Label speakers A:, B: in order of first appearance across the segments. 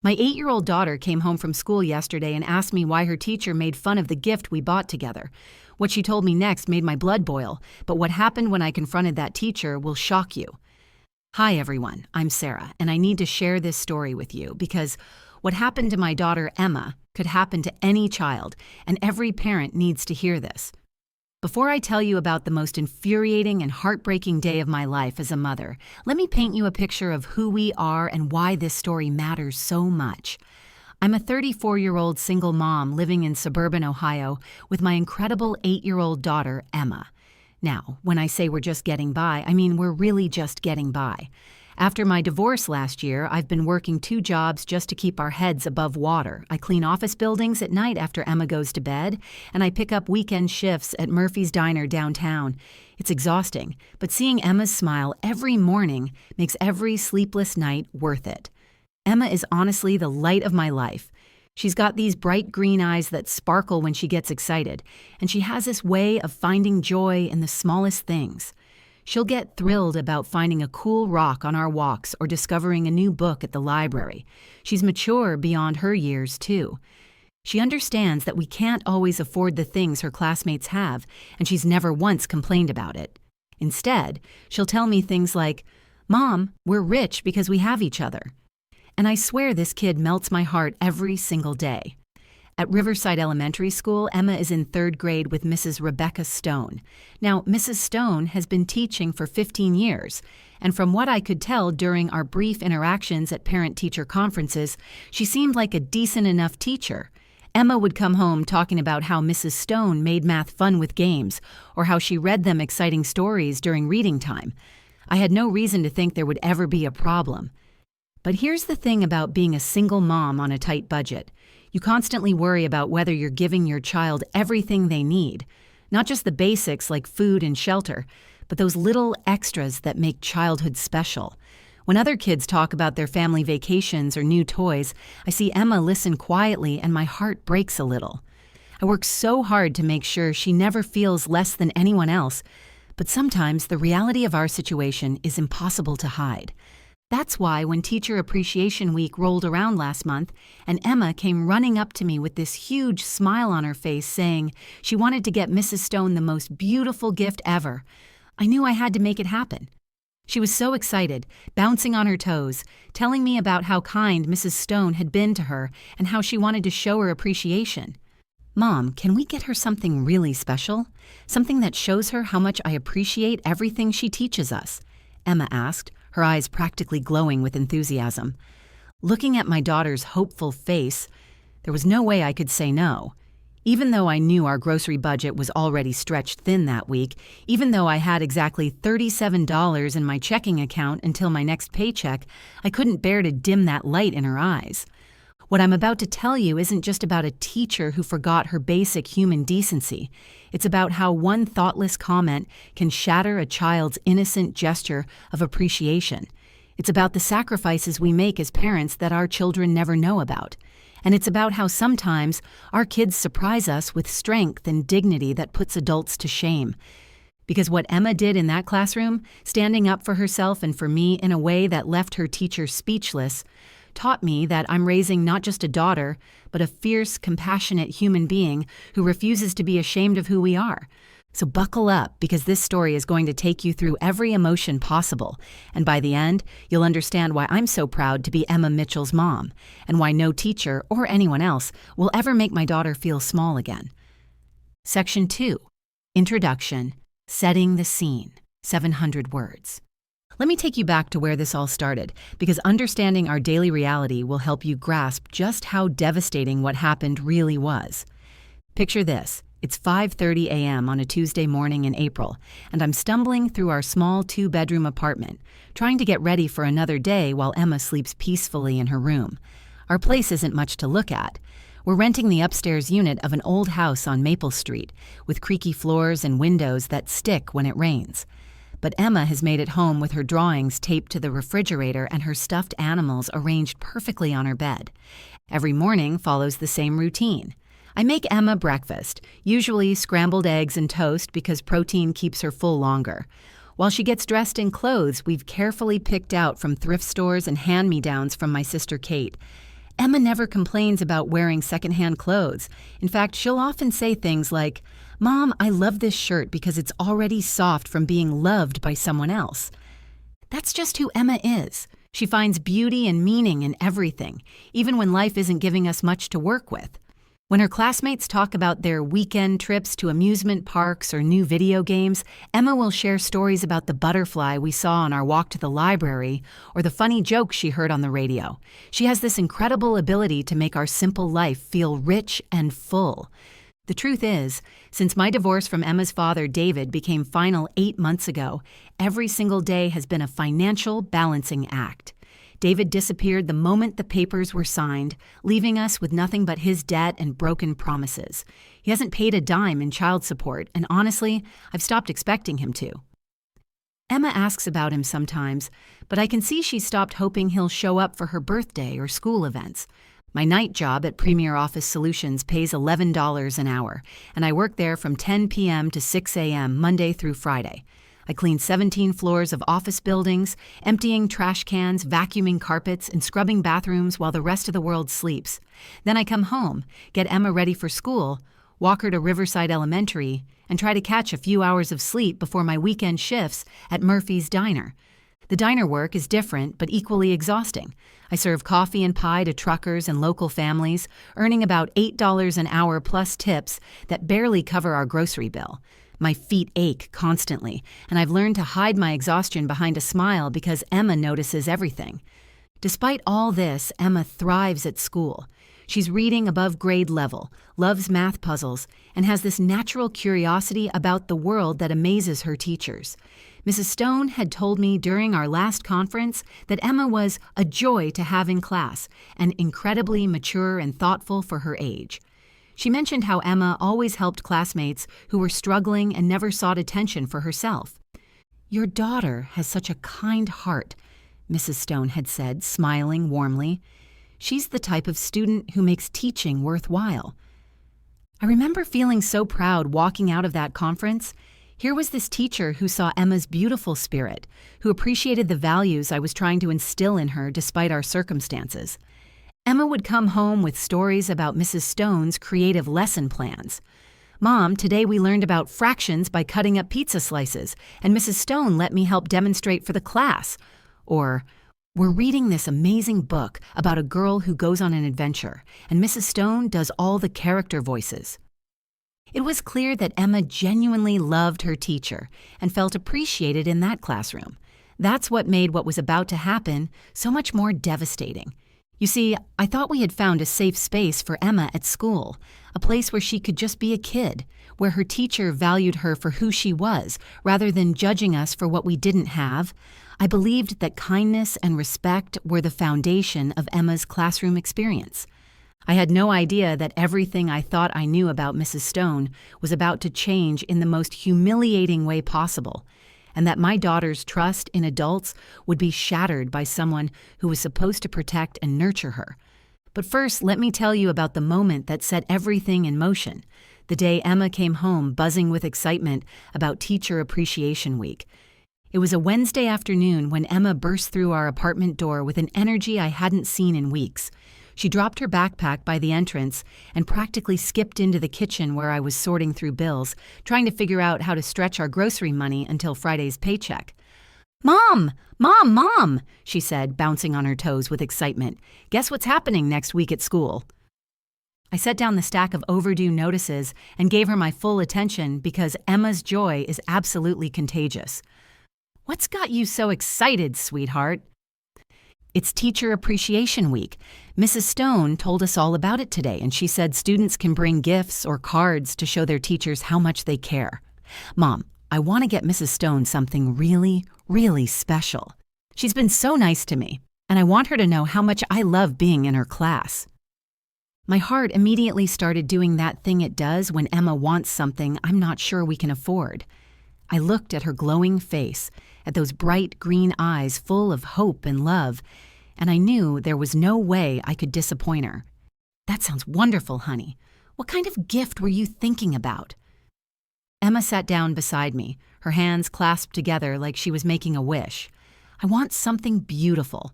A: My 8-year-old daughter came home from school yesterday and asked me why her teacher made fun of the gift we bought together. What she told me next made my blood boil, but what happened when I confronted that teacher will shock you. Hi everyone, I'm Sarah, and I need to share this story with you because what happened to my daughter Emma could happen to any child, and every parent needs to hear this. Before I tell you about the most infuriating and heartbreaking day of my life as a mother, let me paint you a picture of who we are and why this story matters so much. I'm a 34-year-old single mom living in suburban Ohio with my incredible 8-year-old daughter, Emma. Now, when I say we're just getting by, I mean we're really just getting by. After my divorce last year, I've been working 2 jobs just to keep our heads above water. I clean office buildings at night after Emma goes to bed, and I pick up weekend shifts at Murphy's Diner downtown. It's exhausting, but seeing Emma's smile every morning makes every sleepless night worth it. Emma is honestly the light of my life. She's got these bright green eyes that sparkle when she gets excited, and she has this way of finding joy in the smallest things. She'll get thrilled about finding a cool rock on our walks or discovering a new book at the library. She's mature beyond her years, too. She understands that we can't always afford the things her classmates have, and she's never once complained about it. Instead, she'll tell me things like, "Mom, we're rich because we have each other." And I swear this kid melts my heart every single day. At Riverside Elementary School, Emma is in 3rd grade with Mrs. Rebecca Stone. Now, Mrs. Stone has been teaching for 15 years, and from what I could tell during our brief interactions at parent-teacher conferences, she seemed like a decent enough teacher. Emma would come home talking about how Mrs. Stone made math fun with games, or how she read them exciting stories during reading time. I had no reason to think there would ever be a problem. But here's the thing about being a single mom on a tight budget. You constantly worry about whether you're giving your child everything they need, not just the basics like food and shelter, but those little extras that make childhood special. When other kids talk about their family vacations or new toys, I see Emma listen quietly and my heart breaks a little. I work so hard to make sure she never feels less than anyone else, but sometimes the reality of our situation is impossible to hide. That's why when Teacher Appreciation Week rolled around last month and Emma came running up to me with this huge smile on her face saying she wanted to get Mrs. Stone the most beautiful gift ever, I knew I had to make it happen. She was so excited, bouncing on her toes, telling me about how kind Mrs. Stone had been to her and how she wanted to show her appreciation. "Mom, can we get her something really special? Something that shows her how much I appreciate everything she teaches us?" Emma asked, her eyes practically glowing with enthusiasm. Looking at my daughter's hopeful face, there was no way I could say no. Even though I knew our grocery budget was already stretched thin that week, even though I had exactly $37 in my checking account until my next paycheck, I couldn't bear to dim that light in her eyes. What I'm about to tell you isn't just about a teacher who forgot her basic human decency. It's about how one thoughtless comment can shatter a child's innocent gesture of appreciation. It's about the sacrifices we make as parents that our children never know about. And it's about how sometimes our kids surprise us with strength and dignity that puts adults to shame. Because what Emma did in that classroom, standing up for herself and for me in a way that left her teacher speechless, taught me that I'm raising not just a daughter, but a fierce, compassionate human being who refuses to be ashamed of who we are. So buckle up, because this story is going to take you through every emotion possible, and by the end, you'll understand why I'm so proud to be Emma Mitchell's mom, and why no teacher, or anyone else, will ever make my daughter feel small again. Section 2. Introduction. Setting the scene. 700 words. Let me take you back to where this all started, because understanding our daily reality will help you grasp just how devastating what happened really was. Picture this. It's 5:30 a.m. on a Tuesday morning in April, and I'm stumbling through our small 2-bedroom apartment, trying to get ready for another day while Emma sleeps peacefully in her room. Our place isn't much to look at. We're renting the upstairs unit of an old house on Maple Street, with creaky floors and windows that stick when it rains. But Emma has made it home with her drawings taped to the refrigerator and her stuffed animals arranged perfectly on her bed. Every morning follows the same routine. I make Emma breakfast, usually scrambled eggs and toast because protein keeps her full longer. While she gets dressed in clothes we've carefully picked out from thrift stores and hand-me-downs from my sister Kate, Emma never complains about wearing secondhand clothes. In fact, she'll often say things like, "Mom, I love this shirt because it's already soft from being loved by someone else." That's just who Emma is. She finds beauty and meaning in everything, even when life isn't giving us much to work with. When her classmates talk about their weekend trips to amusement parks or new video games, Emma will share stories about the butterfly we saw on our walk to the library or the funny joke she heard on the radio. She has this incredible ability to make our simple life feel rich and full. The truth is, since my divorce from Emma's father, David, became final 8 months ago, every single day has been a financial balancing act. David disappeared the moment the papers were signed, leaving us with nothing but his debt and broken promises. He hasn't paid a dime in child support, and honestly, I've stopped expecting him to. Emma asks about him sometimes, but I can see she's stopped hoping he'll show up for her birthday or school events. My night job at Premier Office Solutions pays $11 an hour, and I work there from 10 p.m. to 6 a.m. Monday through Friday. I clean 17 floors of office buildings, emptying trash cans, vacuuming carpets, and scrubbing bathrooms while the rest of the world sleeps. Then I come home, get Emma ready for school, walk her to Riverside Elementary, and try to catch a few hours of sleep before my weekend shifts at Murphy's Diner. The diner work is different but equally exhausting. I serve coffee and pie to truckers and local families, earning about $8 an hour plus tips that barely cover our grocery bill. My feet ache constantly, and I've learned to hide my exhaustion behind a smile because Emma notices everything. Despite all this, Emma thrives at school. She's reading above grade level, loves math puzzles, and has this natural curiosity about the world that amazes her teachers. Mrs. Stone had told me during our last conference that Emma was a joy to have in class and incredibly mature and thoughtful for her age. She mentioned how Emma always helped classmates who were struggling and never sought attention for herself. "Your daughter has such a kind heart," Mrs. Stone had said, smiling warmly. "She's the type of student who makes teaching worthwhile." I remember feeling so proud walking out of that conference. Here was this teacher who saw Emma's beautiful spirit, who appreciated the values I was trying to instill in her despite our circumstances. Emma would come home with stories about Mrs. Stone's creative lesson plans. "Mom, today we learned about fractions by cutting up pizza slices, and Mrs. Stone let me help demonstrate for the class." Or, "We're reading this amazing book about a girl who goes on an adventure, and Mrs. Stone does all the character voices." It was clear that Emma genuinely loved her teacher and felt appreciated in that classroom. That's what made what was about to happen so much more devastating. You see, I thought we had found a safe space for Emma at school, a place where she could just be a kid, where her teacher valued her for who she was, rather than judging us for what we didn't have. I believed that kindness and respect were the foundation of Emma's classroom experience. I had no idea that everything I thought I knew about Mrs. Stone was about to change in the most humiliating way possible, and that my daughter's trust in adults would be shattered by someone who was supposed to protect and nurture her. But first, let me tell you about the moment that set everything in motion, the day Emma came home buzzing with excitement about Teacher Appreciation Week. It was a Wednesday afternoon when Emma burst through our apartment door with an energy I hadn't seen in weeks. She dropped her backpack by the entrance and practically skipped into the kitchen where I was sorting through bills, trying to figure out how to stretch our grocery money until Friday's paycheck. "Mom! Mom! Mom!" she said, bouncing on her toes with excitement. "Guess what's happening next week at school?" I set down the stack of overdue notices and gave her my full attention because Emma's joy is absolutely contagious. "What's got you so excited, sweetheart?" "It's Teacher Appreciation Week. Mrs. Stone told us all about it today, and she said students can bring gifts or cards to show their teachers how much they care. Mom, I want to get Mrs. Stone something really, really special. She's been so nice to me, and I want her to know how much I love being in her class." My heart immediately started doing that thing it does when Emma wants something I'm not sure we can afford. I looked at her glowing face, at those bright green eyes full of hope and love, and I knew there was no way I could disappoint her. "That sounds wonderful, honey. What kind of gift were you thinking about?" Emma sat down beside me, her hands clasped together like she was making a wish. "I want something beautiful.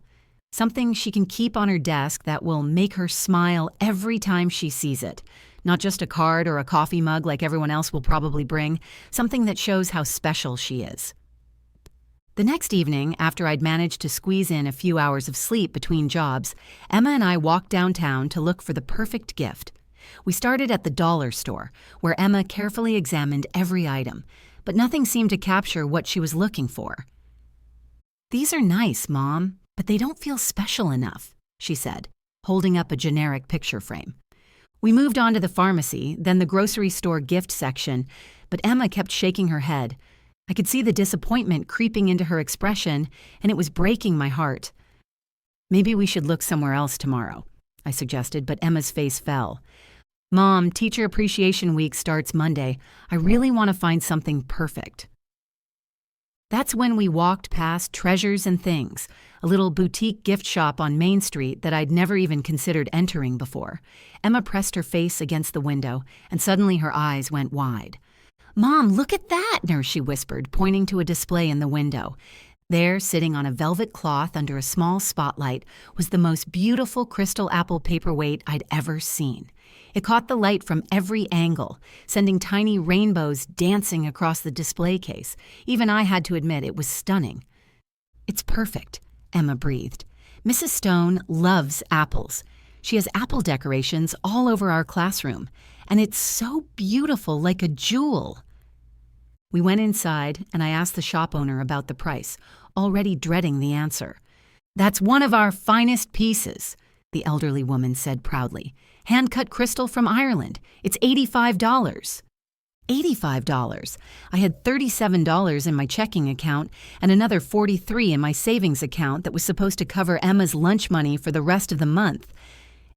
A: Something she can keep on her desk that will make her smile every time she sees it. Not just a card or a coffee mug like everyone else will probably bring, something that shows how special she is. The next evening, after I'd managed to squeeze in a few hours of sleep between jobs, Emma and I walked downtown to look for the perfect gift. We started at the dollar store, where Emma carefully examined every item, but nothing seemed to capture what she was looking for. "These are nice, Mom, but they don't feel special enough," she said, holding up a generic picture frame. We moved on to the pharmacy, then the grocery store gift section, but Emma kept shaking her head. I could see the disappointment creeping into her expression, and it was breaking my heart. "Maybe we should look somewhere else tomorrow," I suggested, but Emma's face fell. "Mom, Teacher Appreciation Week starts Monday. I really want to find something perfect." That's when we walked past Treasures and Things, a little boutique gift shop on Main Street that I'd never even considered entering before. Emma pressed her face against the window, and suddenly her eyes went wide. "Mom, look at that," she whispered, pointing to a display in the window. There, sitting on a velvet cloth under a small spotlight, was the most beautiful crystal apple paperweight I'd ever seen. It caught the light from every angle, sending tiny rainbows dancing across the display case. Even I had to admit it was stunning. "It's perfect," Emma breathed. "Mrs. Stone loves apples. She has apple decorations all over our classroom, and it's so beautiful, like a jewel." We went inside, and I asked the shop owner about the price, already dreading the answer. "That's one of our finest pieces," the elderly woman said proudly. "Hand-cut crystal from Ireland. It's $85. $85. I had $37 in my checking account and another $43 in my savings account that was supposed to cover Emma's lunch money for the rest of the month.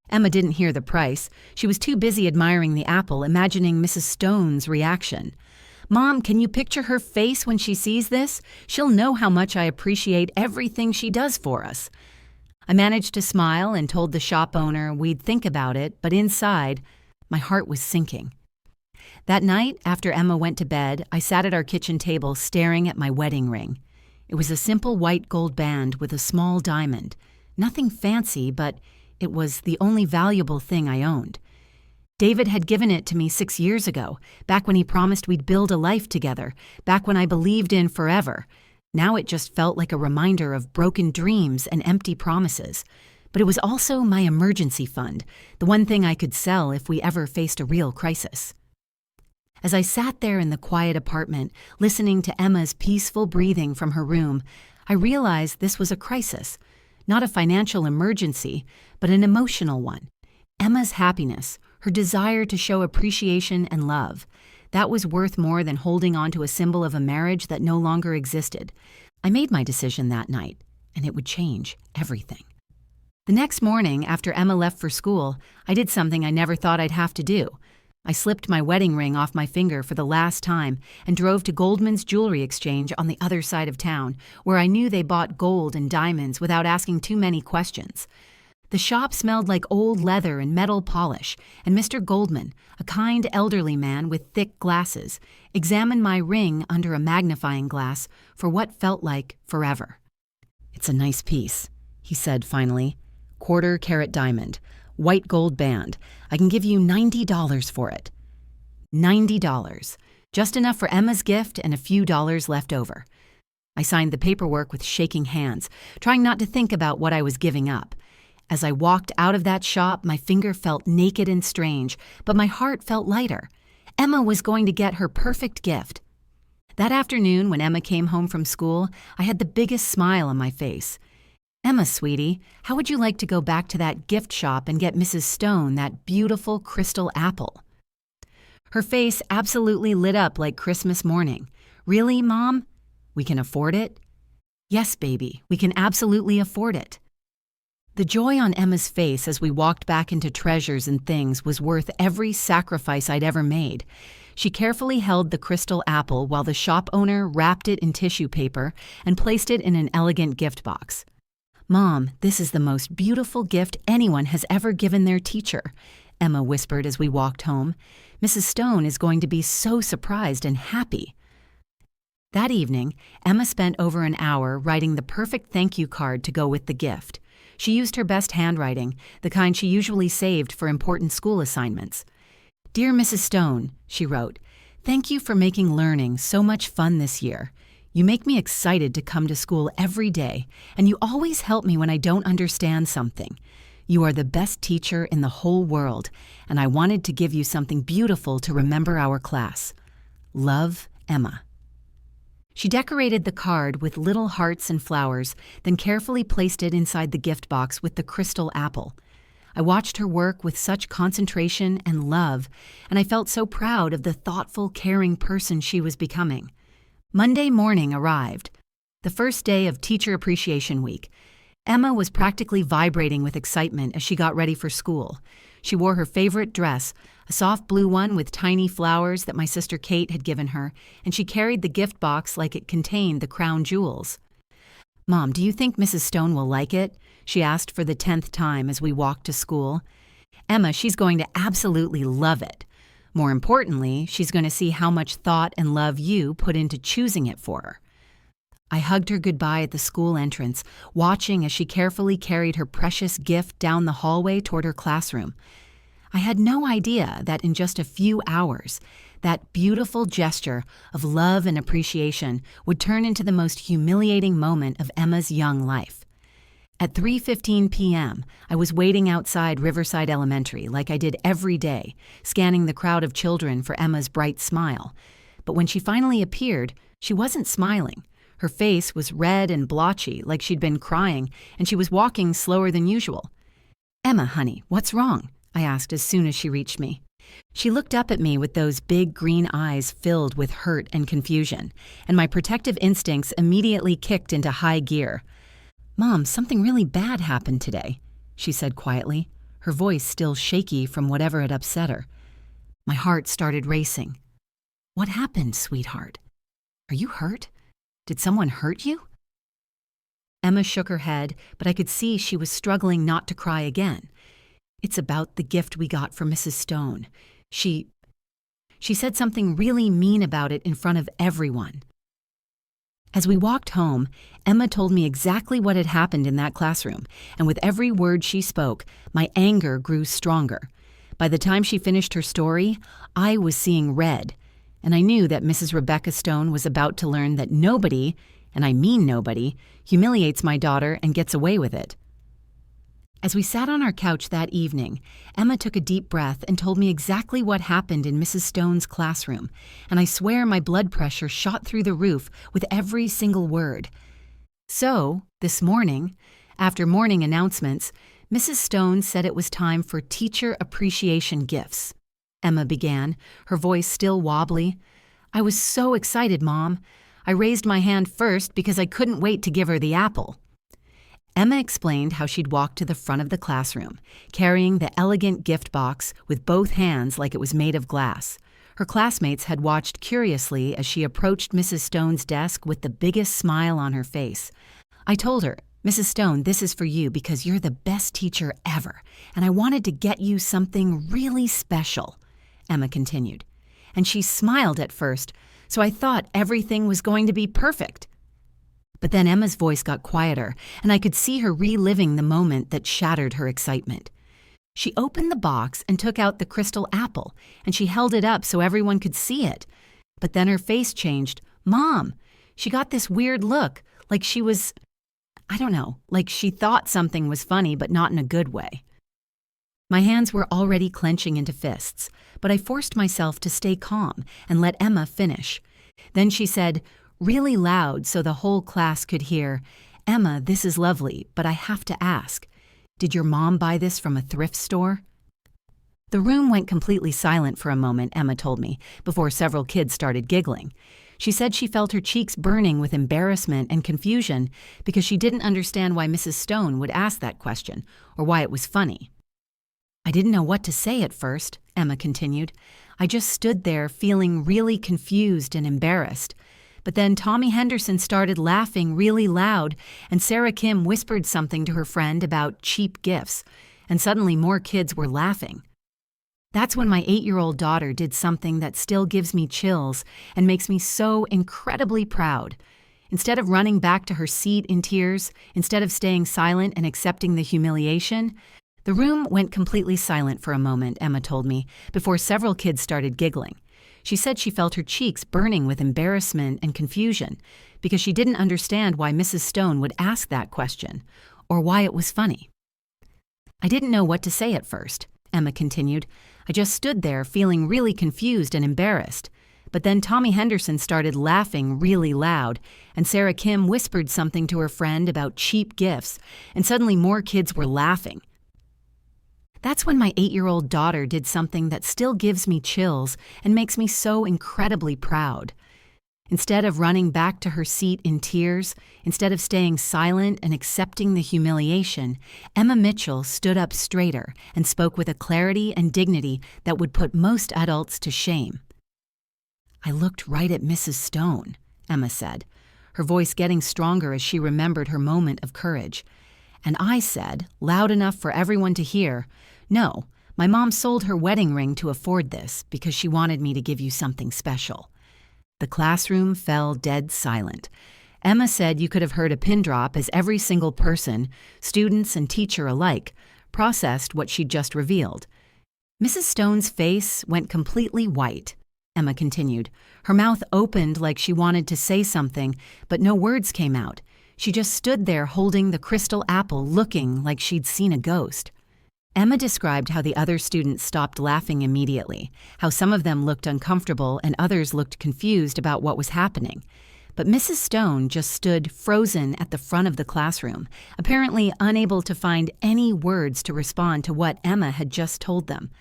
A: Emma didn't hear the price. She was too busy admiring the apple, imagining Mrs. Stone's reaction. "Mom, can you picture her face when she sees this? She'll know how much I appreciate everything she does for us." I managed to smile and told the shop owner we'd think about it, but inside, my heart was sinking. That night, after Emma went to bed, I sat at our kitchen table staring at my wedding ring. It was a simple white gold band with a small diamond. Nothing fancy, but it was the only valuable thing I owned. David had given it to me 6 years ago, back when he promised we'd build a life together, back when I believed in forever. Now it just felt like a reminder of broken dreams and empty promises. But it was also my emergency fund, the one thing I could sell if we ever faced a real crisis. As I sat there in the quiet apartment, listening to Emma's peaceful breathing from her room, I realized this was a crisis. Not a financial emergency, but an emotional one. Emma's happiness, her desire to show appreciation and love, that was worth more than holding on to a symbol of a marriage that no longer existed. I made my decision that night, and it would change everything. The next morning, after Emma left for school, I did something I never thought I'd have to do. I slipped my wedding ring off my finger for the last time and drove to Goldman's Jewelry Exchange on the other side of town, where I knew they bought gold and diamonds without asking too many questions. The shop smelled like old leather and metal polish, and Mr. Goldman, a kind elderly man with thick glasses, examined my ring under a magnifying glass for what felt like forever. "It's a nice piece," he said finally. "Quarter-carat diamond, white gold band. I can give you $90 for it." $90. Just enough for Emma's gift and a few dollars left over. I signed the paperwork with shaking hands, trying not to think about what I was giving up. As I walked out of that shop, my finger felt naked and strange, but my heart felt lighter. Emma was going to get her perfect gift. That afternoon, when Emma came home from school, I had the biggest smile on my face. "Emma, sweetie, how would you like to go back to that gift shop and get Mrs. Stone that beautiful crystal apple?" Her face absolutely lit up like Christmas morning. "Really, Mom? We can afford it?" "Yes, baby, we can absolutely afford it." The joy on Emma's face as we walked back into Treasures and Things was worth every sacrifice I'd ever made. She carefully held the crystal apple while the shop owner wrapped it in tissue paper and placed it in an elegant gift box. "Mom, this is the most beautiful gift anyone has ever given their teacher," Emma whispered as we walked home. "Mrs. Stone is going to be so surprised and happy." That evening, Emma spent over an hour writing the perfect thank you card to go with the gift. She used her best handwriting, the kind she usually saved for important school assignments. "Dear Mrs. Stone," she wrote, "thank you for making learning so much fun this year. You make me excited to come to school every day, and you always help me when I don't understand something. You are the best teacher in the whole world, and I wanted to give you something beautiful to remember our class. Love, Emma." She decorated the card with little hearts and flowers, then carefully placed it inside the gift box with the crystal apple. I watched her work with such concentration and love, and I felt so proud of the thoughtful, caring person she was becoming. Monday morning arrived, the first day of Teacher Appreciation Week. Emma was practically vibrating with excitement as she got ready for school. She wore her favorite dress, a soft blue one with tiny flowers that my sister Kate had given her, and she carried the gift box like it contained the crown jewels. "Mom, do you think Mrs. Stone will like it?" she asked for the 10th time as we walked to school. "Emma, she's going to absolutely love it. More importantly, she's going to see how much thought and love you put into choosing it for her." I hugged her goodbye at the school entrance, watching as she carefully carried her precious gift down the hallway toward her classroom. I had no idea that in just a few hours, that beautiful gesture of love and appreciation would turn into the most humiliating moment of Emma's young life. At 3:15 p.m., I was waiting outside Riverside Elementary like I did every day, scanning the crowd of children for Emma's bright smile. But when she finally appeared, she wasn't smiling. Her face was red and blotchy, like she'd been crying, and she was walking slower than usual. "Emma, honey, what's wrong?" I asked as soon as she reached me. She looked up at me with those big green eyes filled with hurt and confusion, and my protective instincts immediately kicked into high gear. "Mom, something really bad happened today," she said quietly, her voice still shaky from whatever had upset her. My heart started racing. "What happened, sweetheart? Are you hurt? Did someone hurt you?" Emma shook her head, but I could see she was struggling not to cry again. "It's about the gift we got from Mrs. Stone. She said something really mean about it in front of everyone." As we walked home, Emma told me exactly what had happened in that classroom, and with every word she spoke, my anger grew stronger. By the time she finished her story, I was seeing red, and I knew that Mrs. Rebecca Stone was about to learn that nobody, and I mean nobody, humiliates my daughter and gets away with it. As we sat on our couch that evening, Emma took a deep breath and told me exactly what happened in Mrs. Stone's classroom, and I swear my blood pressure shot through the roof with every single word. "So, this morning, after morning announcements, Mrs. Stone said it was time for teacher appreciation gifts," Emma began, her voice still wobbly. "I was so excited, Mom. I raised my hand first because I couldn't wait to give her the apple." Emma explained how she'd walked to the front of the classroom, carrying the elegant gift box with both hands like it was made of glass. Her classmates had watched curiously as she approached Mrs. Stone's desk with the biggest smile on her face. I told her, "Mrs. Stone, this is for you because you're the best teacher ever, and I wanted to get you something really special," Emma continued. "And she smiled at first, so I thought everything was going to be perfect." But then Emma's voice got quieter, and I could see her reliving the moment that shattered her excitement. She opened the box and took out the crystal apple, and she held it up so everyone could see it. But then her face changed. "Mom!" She got this weird look, like she was, I don't know, like she thought something was funny but not in a good way. My hands were already clenching into fists, but I forced myself to stay calm and let Emma finish. Then she said, really loud so the whole class could hear, "Emma, this is lovely, but I have to ask, did your mom buy this from a thrift store?" The room went completely silent for a moment, Emma told me, before several kids started giggling. She said she felt her cheeks burning with embarrassment and confusion because she didn't understand why Mrs. Stone would ask that question or why it was funny. "I didn't know what to say at first," Emma continued. "I just stood there feeling really confused and embarrassed. But then Tommy Henderson started laughing really loud, and Sarah Kim whispered something to her friend about cheap gifts, and suddenly more kids were laughing. That's when my 8-year-old daughter did something that still gives me chills and makes me so incredibly proud. Instead of running back to her seat in tears, instead of staying silent and accepting the humiliation, the room went completely silent for a moment, Emma told me, before several kids started giggling. She said she felt her cheeks burning with embarrassment and confusion because she didn't understand why Mrs. Stone would ask that question, or why it was funny. I didn't know what to say at first, Emma continued. I just stood there feeling really confused and embarrassed. But then Tommy Henderson started laughing really loud, and Sarah Kim whispered something to her friend about cheap gifts, and suddenly more kids were laughing. That's when my 8-year-old daughter did something that still gives me chills and makes me so incredibly proud. Instead of running back to her seat in tears, instead of staying silent and accepting the humiliation, Emma Mitchell stood up straighter and spoke with a clarity and dignity that would put most adults to shame. I looked right at Mrs. Stone, Emma said, her voice getting stronger as she remembered her moment of courage. And I said, loud enough for everyone to hear, "No, my mom sold her wedding ring to afford this because she wanted me to give you something special." The classroom fell dead silent. Emma said you could have heard a pin drop as every single person, students and teacher alike, processed what she'd just revealed. Mrs. Stone's face went completely white, Emma continued. Her mouth opened like she wanted to say something, but no words came out. She just stood there holding the crystal apple, looking like she'd seen a ghost. Emma described how the other students stopped laughing immediately, how some of them looked uncomfortable and others looked confused about what was happening. But Mrs. Stone just stood frozen at the front of the classroom, apparently unable to find any words to respond to what Emma had just told them.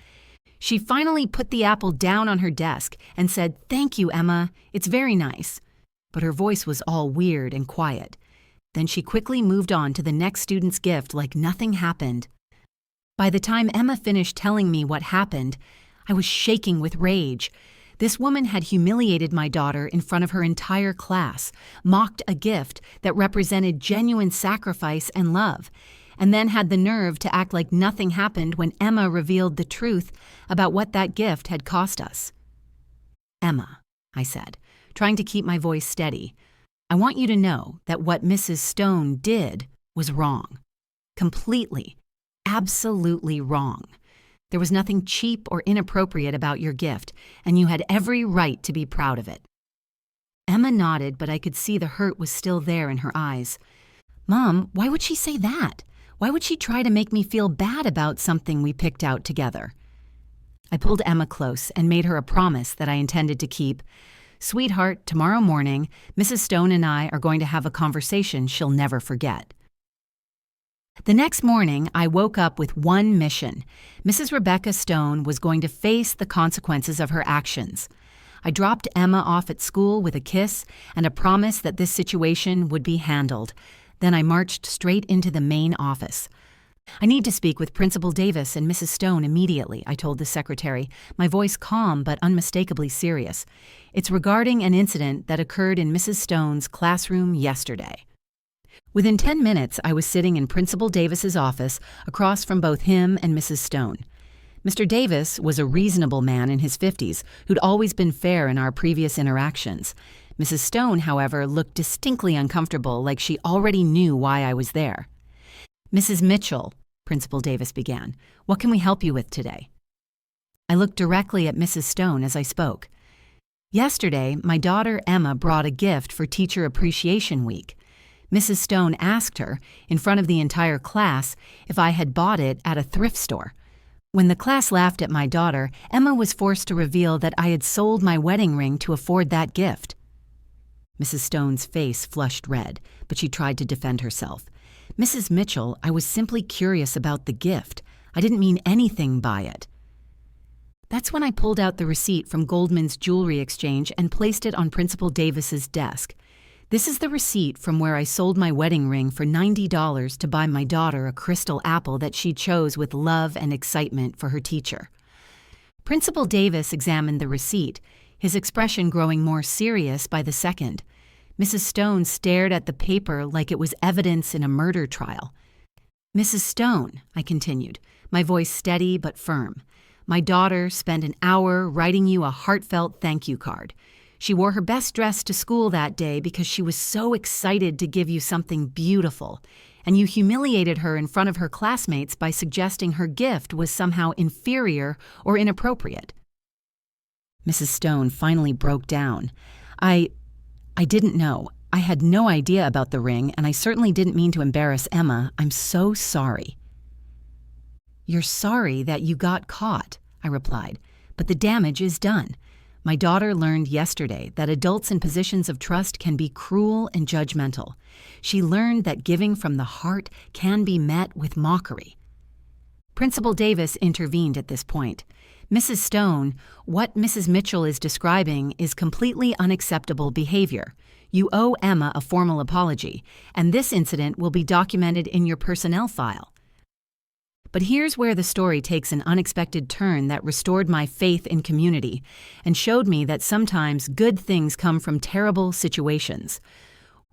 A: She finally put the apple down on her desk and said, "Thank you, Emma. It's very nice." But her voice was all weird and quiet. Then she quickly moved on to the next student's gift like nothing happened. By the time Emma finished telling me what happened, I was shaking with rage. This woman had humiliated my daughter in front of her entire class, mocked a gift that represented genuine sacrifice and love, and then had the nerve to act like nothing happened when Emma revealed the truth about what that gift had cost us. "Emma," I said, trying to keep my voice steady, "I want you to know that what Mrs. Stone did was wrong. Completely, absolutely wrong. There was nothing cheap or inappropriate about your gift, and you had every right to be proud of it." Emma nodded, but I could see the hurt was still there in her eyes. "Mom, why would she say that? Why would she try to make me feel bad about something we picked out together?" I pulled Emma close and made her a promise that I intended to keep. "Sweetheart, tomorrow morning, Mrs. Stone and I are going to have a conversation she'll never forget." The next morning, I woke up with one mission. Mrs. Rebecca Stone was going to face the consequences of her actions. I dropped Emma off at school with a kiss and a promise that this situation would be handled. Then I marched straight into the main office. "I need to speak with Principal Davis and Mrs. Stone immediately," I told the secretary, my voice calm but unmistakably serious. "It's regarding an incident that occurred in Mrs. Stone's classroom yesterday." Within 10 minutes, I was sitting in Principal Davis's office across from both him and Mrs. Stone. Mr. Davis was a reasonable man in his 50s who'd always been fair in our previous interactions. Mrs. Stone, however, looked distinctly uncomfortable, like she already knew why I was there. "Mrs. Mitchell," Principal Davis began, "what can we help you with today?" I looked directly at Mrs. Stone as I spoke. "Yesterday, my daughter Emma brought a gift for Teacher Appreciation Week. Mrs. Stone asked her, in front of the entire class, if I had bought it at a thrift store. When the class laughed at my daughter, Emma was forced to reveal that I had sold my wedding ring to afford that gift." Mrs. Stone's face flushed red, but she tried to defend herself. "Mrs. Mitchell, I was simply curious about the gift. I didn't mean anything by it." That's when I pulled out the receipt from Goldman's Jewelry Exchange and placed it on Principal Davis's desk. "This is the receipt from where I sold my wedding ring for $90 to buy my daughter a crystal apple that she chose with love and excitement for her teacher." Principal Davis examined the receipt, his expression growing more serious by the second. Mrs. Stone stared at the paper like it was evidence in a murder trial. "Mrs. Stone," I continued, my voice steady but firm, "my daughter spent an hour writing you a heartfelt thank you card. She wore her best dress to school that day because she was so excited to give you something beautiful, and you humiliated her in front of her classmates by suggesting her gift was somehow inferior or inappropriate. Mrs. Stone finally broke down. I didn't know. I had no idea about the ring, and I certainly didn't mean to embarrass Emma. I'm so sorry." "You're sorry that you got caught," I replied, "but the damage is done. My daughter learned yesterday that adults in positions of trust can be cruel and judgmental. She learned that giving from the heart can be met with mockery." Principal Davis intervened at this point. "Mrs. Stone, what Mrs. Mitchell is describing is completely unacceptable behavior. You owe Emma a formal apology, and this incident will be documented in your personnel file." But here's where the story takes an unexpected turn that restored my faith in community and showed me that sometimes good things come from terrible situations.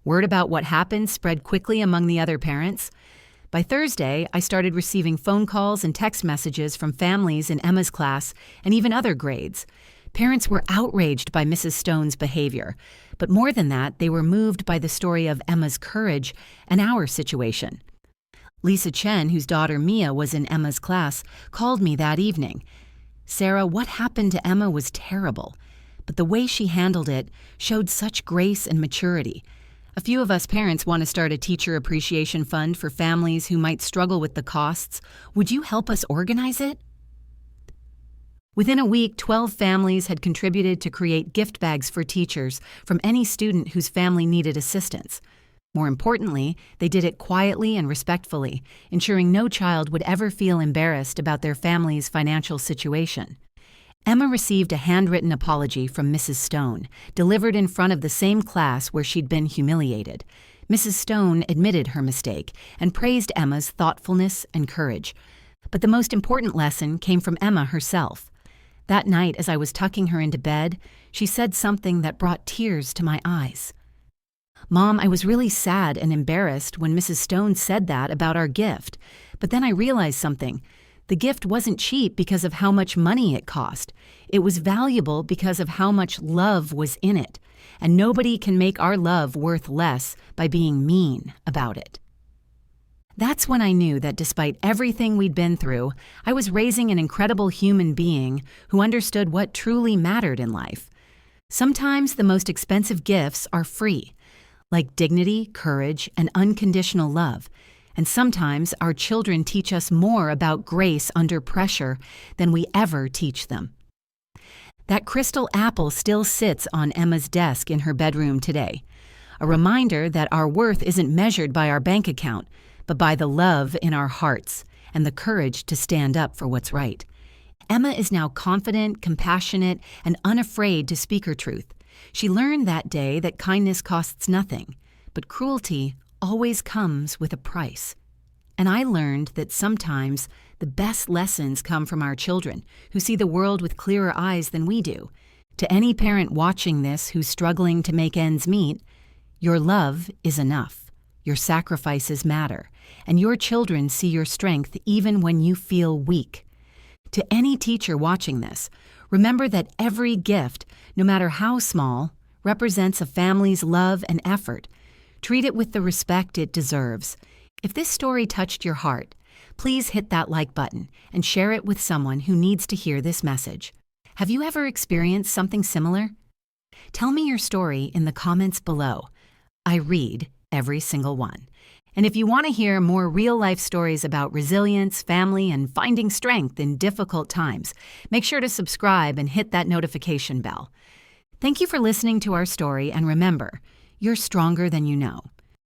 A: Word about what happened spread quickly among the other parents. By Thursday, I started receiving phone calls and text messages from families in Emma's class and even other grades. Parents were outraged by Mrs. Stone's behavior, but more than that, they were moved by the story of Emma's courage and our situation. Lisa Chen, whose daughter Mia was in Emma's class, called me that evening. "Sarah, what happened to Emma was terrible, but the way she handled it showed such grace and maturity. A few of us parents want to start a teacher appreciation fund for families who might struggle with the costs. Would you help us organize it?" Within a week, 12 families had contributed to create gift bags for teachers from any student whose family needed assistance. More importantly, they did it quietly and respectfully, ensuring no child would ever feel embarrassed about their family's financial situation. Emma received a handwritten apology from Mrs. Stone, delivered in front of the same class where she'd been humiliated. Mrs. Stone admitted her mistake and praised Emma's thoughtfulness and courage. But the most important lesson came from Emma herself. That night, as I was tucking her into bed, she said something that brought tears to my eyes. "Mom, I was really sad and embarrassed when Mrs. Stone said that about our gift. But then I realized something. The gift wasn't cheap because of how much money it cost. It was valuable because of how much love was in it. And nobody can make our love worth less by being mean about it." That's when I knew that despite everything we'd been through, I was raising an incredible human being who understood what truly mattered in life. Sometimes the most expensive gifts are free, like dignity, courage, and unconditional love. And sometimes our children teach us more about grace under pressure than we ever teach them. That crystal apple still sits on Emma's desk in her bedroom today, a reminder that our worth isn't measured by our bank account, but by the love in our hearts and the courage to stand up for what's right. Emma is now confident, compassionate, and unafraid to speak her truth. She learned that day that kindness costs nothing, but cruelty always comes with a price. And I learned that sometimes the best lessons come from our children, who see the world with clearer eyes than we do. To any parent watching this who's struggling to make ends meet, your love is enough. Your sacrifices matter, and your children see your strength even when you feel weak. To any teacher watching this, remember that every gift, no matter how small, represents a family's love and effort. Treat it with the respect it deserves. If this story touched your heart, please hit that like button and share it with someone who needs to hear this message. Have you ever experienced something similar? Tell me your story in the comments below. I read every single one. And if you want to hear more real-life stories about resilience, family, and finding strength in difficult times, make sure to subscribe and hit that notification bell. Thank you for listening to our story, and remember, you're stronger than you know.